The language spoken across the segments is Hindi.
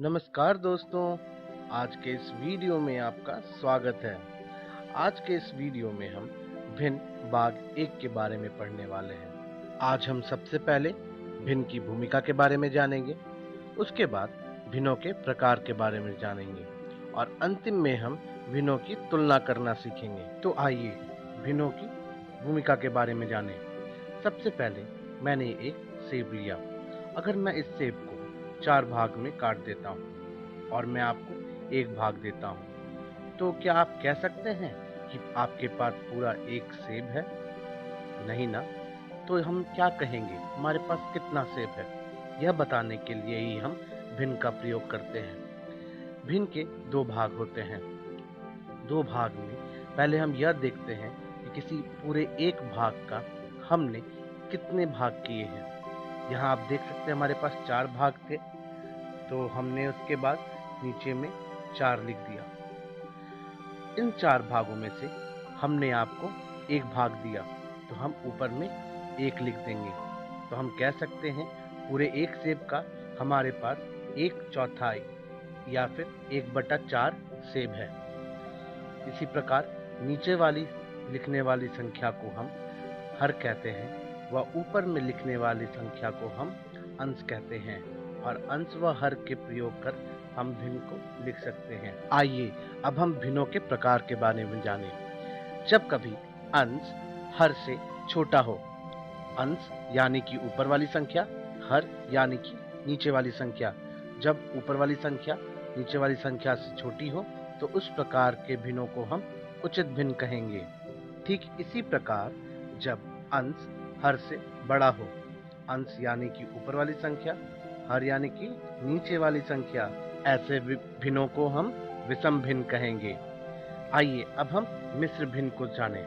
नमस्कार दोस्तों, आज के इस वीडियो में आपका स्वागत है। आज के इस वीडियो में हम भिन्न भाग 1 के बारे में पढ़ने वाले हैं। आज हम सबसे पहले भिन्न की भूमिका के बारे में जानेंगे, उसके बाद भिन्नों के प्रकार के बारे में जानेंगे और अंतिम में हम भिन्नों की तुलना करना सीखेंगे। तो आइए भिन्नों की भूमिका के बारे में जानें। सबसे पहले मैंने एक सेब लिया। अगर मैं इस सेब को 4 भाग में काट देता हूँ और मैं आपको एक भाग देता हूँ, तो क्या आप कह सकते हैं कि आपके पास पूरा एक सेब है? नहीं ना। तो हम क्या कहेंगे, हमारे पास कितना सेब है? यह बताने के लिए ही हम भिन्न का प्रयोग करते हैं। भिन्न के 2 भाग होते हैं। 2 भाग में पहले हम यह देखते हैं कि किसी पूरे एक भाग का हमने कितने भाग किए हैं। यहाँ आप देख सकते हैं हमारे पास 4 भाग थे, तो हमने उसके बाद नीचे में 4 लिख दिया। इन 4 भागों में से हमने आपको एक भाग दिया, तो हम ऊपर में 1 लिख देंगे। तो हम कह सकते हैं पूरे एक सेब का हमारे पास 1/4 या फिर 1/4 सेब है। इसी प्रकार नीचे वाली लिखने वाली संख्या को हम हर कहते हैं व ऊपर में लिखने वाली संख्या को हम अंश कहते हैं, और अंश व हर के प्रयोग कर हम भिन्न को लिख सकते हैं। आइए अब हम भिन्नों के प्रकार के बारे में जानें। जब कभी अंश हर से छोटा हो, अंश यानी कि ऊपर वाली संख्या, हर यानी कि नीचे वाली संख्या, जब ऊपर वाली संख्या नीचे वाली संख्या से छोटी हो, तो उस प्रकार के भिन्नों को हम उचित भिन्न कहेंगे। ठीक इसी प्रकार जब अंश हर से बड़ा हो, अंश यानी कि ऊपर वाली संख्या, हर यानी कि नीचे वाली संख्या, ऐसे भिन्नों को हम विषम भिन्न कहेंगे। आइए अब हम मिश्र भिन्न को जानें।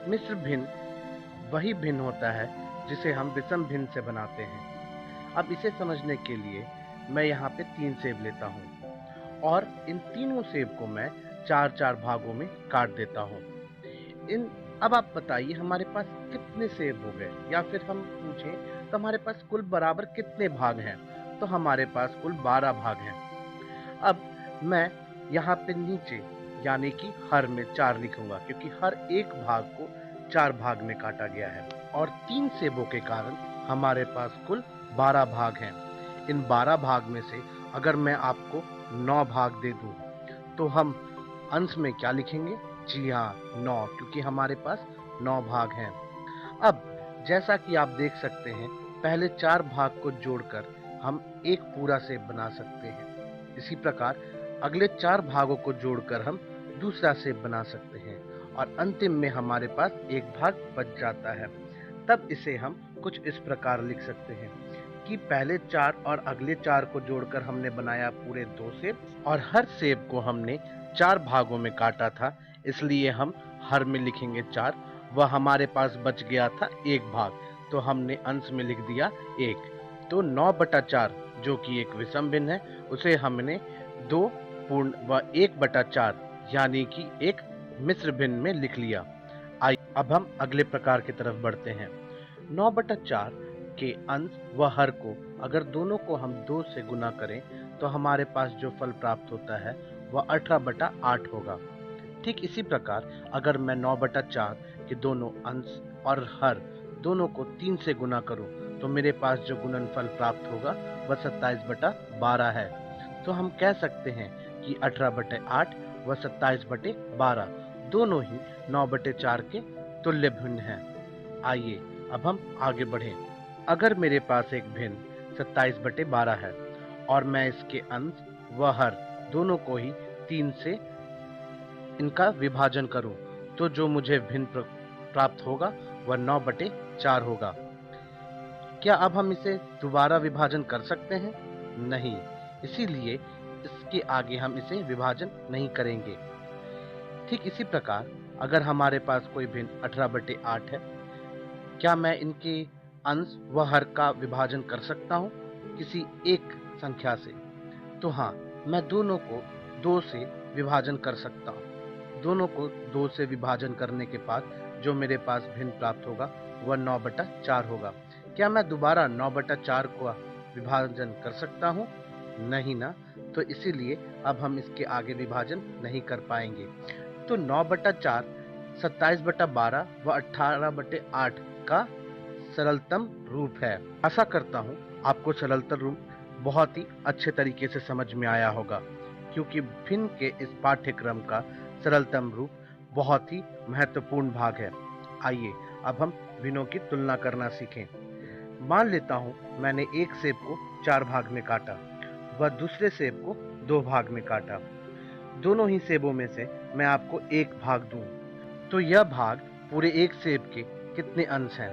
मिश्र भिन्न वही भिन्न होता है जिसे हम विषम भिन्न से बनाते हैं। अब इसे समझने के लिए मैं यहाँ पे 3 सेब लेता हूँ और इन तीनों सेब को मैं 4-4 भागों में काट देता हूँ। अब आप बताइए हमारे पास कितने सेब हो गए, या फिर हम पूछें तो हमारे पास कुल बराबर कितने भाग हैं? तो हमारे पास कुल 12 भाग हैं। अब मैं यहाँ पे नीचे यानी कि हर में 4 लिखूंगा, क्योंकि हर एक भाग को 4 भाग में काटा गया है, और 3 सेबों के कारण हमारे पास कुल 12 भाग हैं। इन 12 भाग में से अगर मैं आपको 9 भाग दे दूं, तो हम अंश में क्या लिखेंगे? जी हाँ, 9, क्योंकि हमारे पास 9 भाग हैं। अब जैसा कि आप देख सकते हैं, पहले 4 भाग को जोड़कर हम एक पूरा सेब बना सकते हैं। इसी प्रकार अगले 4 भागों को जोड़कर हम दूसरा सेब बना सकते हैं, और अंतिम में हमारे पास एक भाग बच जाता है। तब इसे हम कुछ इस प्रकार लिख सकते हैं कि पहले 4 और अगले 4 को जोड़कर हमने बनाया पूरे 2 सेब, और हर सेब को हमने 4 भागों में काटा था, इसलिए हम हर में लिखेंगे 4। वह हमारे पास बच गया था एक भाग, तो हमने अंश में लिख दिया 1। तो 9/4 जो कि एक विषम भिन्न है, उसे हमने 2 पूर्ण व 1/4 यानी कि एक मिश्र भिन्न में लिख लिया। आइए अब हम अगले प्रकार की तरफ बढ़ते हैं। 9/4 के अंश व हर को अगर दोनों को हम 2 से गुना करें, तो हमारे पास जो फल प्राप्त होता है वह 18/8 होगा। ठीक इसी प्रकार अगर मैं 9/4 के दोनों अंश और हर दोनों को 3 से गुना करूं, तो मेरे पास जो गुणनफल प्राप्त होगा वह 27/12 है। तो हम कह सकते हैं कि 18/8 व 27/12 दोनों ही 9/4 के तुल्य भिन्न हैं। आइए अब हम आगे बढ़ें। अगर मेरे पास एक भिन्न 27/12 है और मैं इसके अंश व हर दोनों को ही 3 से इनका विभाजन करूं, तो जो मुझे भिन्न प्राप्त होगा वह 9/4 होगा। क्या अब हम इसे दोबारा विभाजन कर सकते हैं? नहीं, इसीलिए इसके आगे हम इसे विभाजन नहीं करेंगे। ठीक इसी प्रकार अगर हमारे पास कोई भिन्न 18/8 है, क्या मैं इनके अंश व हर का विभाजन कर सकता हूँ किसी एक संख्या से? तो हाँ, मैं दोनों को 2 से विभाजन कर सकता हूँ। दोनों को 2 से विभाजन करने के बाद जो मेरे पास भिन्न प्राप्त होगा वह 9/4 होगा। क्या मैं दोबारा 9/4 को विभाजन कर सकता हूँ? नहीं ना। तो इसीलिए अब हम इसके आगे विभाजन नहीं कर पाएंगे। तो 9/4 27/12 व 18/8 का सरलतम रूप है। आशा करता हूँ आपको सरलतम रूप बहुत ही अच्छे तरीके से समझ में आया होगा, क्योंकि भिन्न के इस पाठ्यक्रम का सरलतम रूप बहुत ही महत्वपूर्ण भाग है। आइए अब हम भिन्नों की तुलना करना सीखें। मान लेता हूँ मैंने एक सेब को 4 भाग में काटा व दूसरे सेब को 2 भाग में काटा। दोनों ही सेबों में से मैं आपको एक भाग दूं, तो यह भाग पूरे एक सेब के कितने अंश हैं?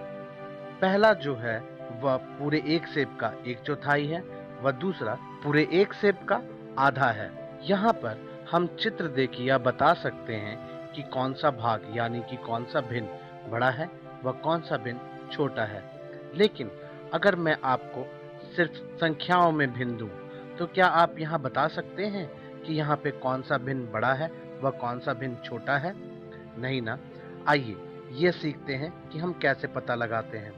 पहला जो है वह पूरे एक सेब का 1/4 है व दूसरा पूरे एक सेब का आधा है। यहाँ पर हम चित्र देख यह बता सकते हैं कि कौन सा भाग यानी कि कौन सा भिन्न बड़ा है व कौन सा भिन्न छोटा है। लेकिन अगर मैं आपको सिर्फ संख्याओं में भिन्न दूं, तो क्या आप यहाँ बता सकते हैं कि यहाँ पे कौन सा भिन्न बड़ा है व कौन सा भिन्न छोटा है? नहीं ना। आइए ये सीखते हैं कि हम कैसे पता लगाते हैं।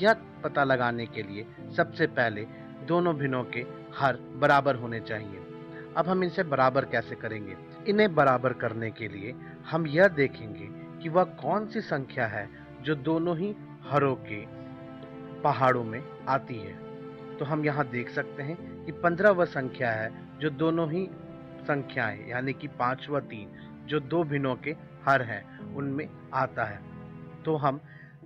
यह पता लगाने के लिए सबसे पहले दोनों भिन्नों के हर बराबर होने चाहिए। अब हम इनसे बराबर कैसे करेंगे? इन्हें बराबर करने के लिए हम यह देखेंगे कि वह कौन सी संख्या है जो दोनों ही हरों के पहाड़ों में आती है। तो हम यहाँ देख सकते हैं कि 15 वह संख्या है जो दोनों ही संख्याएं यानी कि 5 व 3 जो दो भिन्नों के हर हैं उनमें आता है। तो हम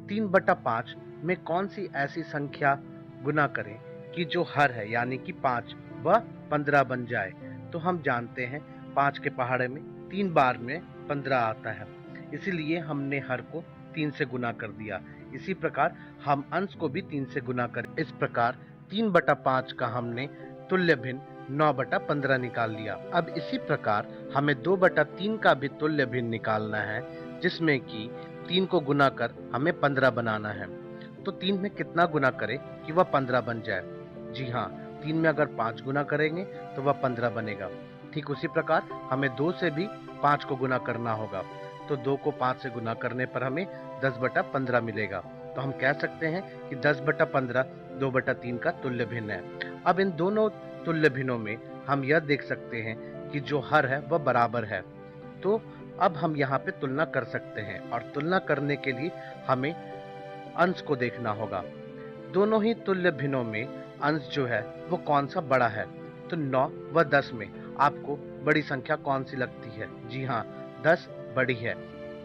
3/5 में कौन सी ऐसी संख्या गुना करें कि जो हर है यानी कि 5 व 15 बन जाए? तो हम जानते हैं 5 के पहाड़े में 3 बार में 15 आता है, इसीलिए हमने हर को 3 से गुना कर दिया। इसी प्रकार हम अंश को भी 3 से गुना करें। इस प्रकार 3/5 का हमने तुल्य भिन्न 9/15 निकाल लिया। अब इसी प्रकार हमें 2/3 का भी तुल्य भिन्न निकालना है, जिसमें कि 3 को गुना कर हमें 15 बनाना है। तो 3 में कितना गुना करें कि वह 15 बन जाए? जी हाँ, 3 में अगर 5 गुना करेंगे तो वह 15 बनेगा। ठीक उसी प्रकार हमें 2 से भी 5 को गुना करना होगा। तो 2 को 5 से गुना करने पर हमें 10/15 मिलेगा। तो हम कह सकते हैं कि 10/15 2/3 का तुल्य भिन्न है। अब इन दोनों तुल्य भिन्नों में हम यह देख सकते हैं कि जो हर है वह बराबर है। तो अब हम यहाँ पे तुलना कर सकते हैं, और तुलना करने के लिए हमें अंश को देखना होगा। दोनों ही तुल्य भिन्नों में अंश जो है वो कौन सा बड़ा है? तो 9 व 10 में आपको बड़ी संख्या कौन सी लगती है? जी हाँ, 10 बड़ी है।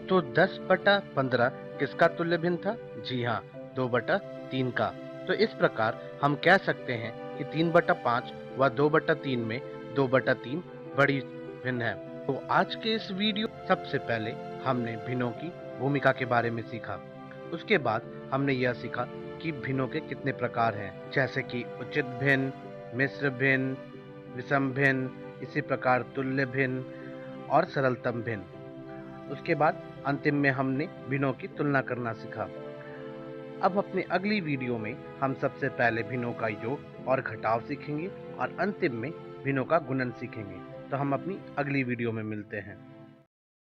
तो 10/15 किसका तुल्य भिन्न था? जी हाँ, 2/3 का। तो इस प्रकार हम कह सकते हैं कि 3/5 व 2/3 में 2/3 बड़ी भिन्न है। तो आज के इस वीडियो सबसे पहले हमने भिन्नों की भूमिका के बारे में सीखा। उसके बाद हमने यह सीखा कि भिन्नों के कितने प्रकार हैं, जैसे कि उचित भिन्न, मिश्र भिन्न, विषम भिन्न, इसी प्रकार तुल्य भिन्न और सरलतम भिन्न। उसके बाद अंतिम में हमने भिन्नों की तुलना करना सीखा। अब अपनी अगली वीडियो में हम सबसे पहले भिन्नों का योग और घटाव सीखेंगे और अंतिम में भिन्नों का गुणन सीखेंगे। तो हम अपनी अगली वीडियो में मिलते हैं।